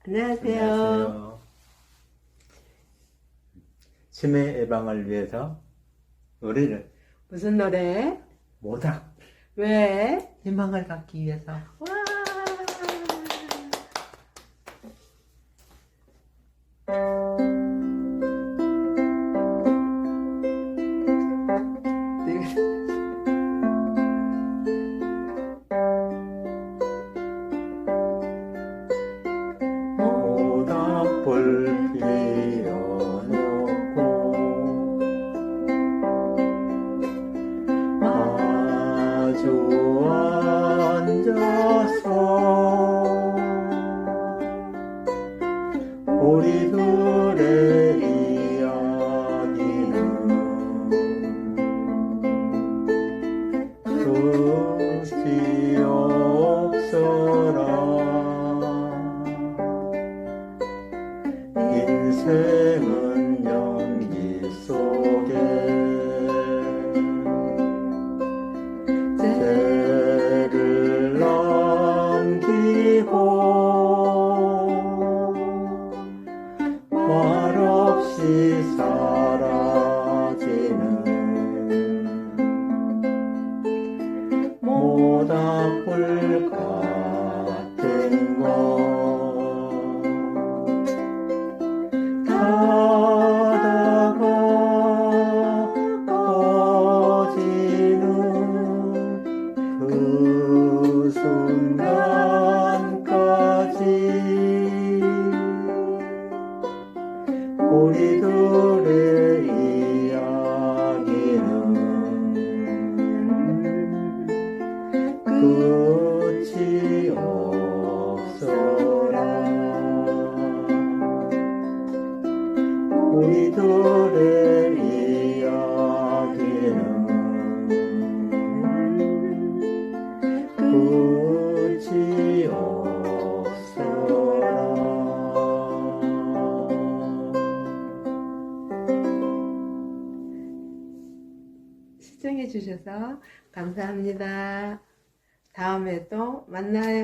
안녕하세요. 안녕하세요. 치매 예방을 위해서 노래를 무슨 노래? 모닥 왜? 희망을 갖기 위해서. 와! 모닥불 피워놓고 마주 앉아서 우리 둘의 이야기는 끝이 없어라. 인생은 연기 속에 죄를 남기고 말없이 사라지는 모닥불 같은 것 가다가 꺼지는 그 순간까지 우리들의 이야기는 끝이 없어라. 우리들의 이야기는 끝이 없어라. 시청해 주셔서 감사합니다. 다음에 또 만나요.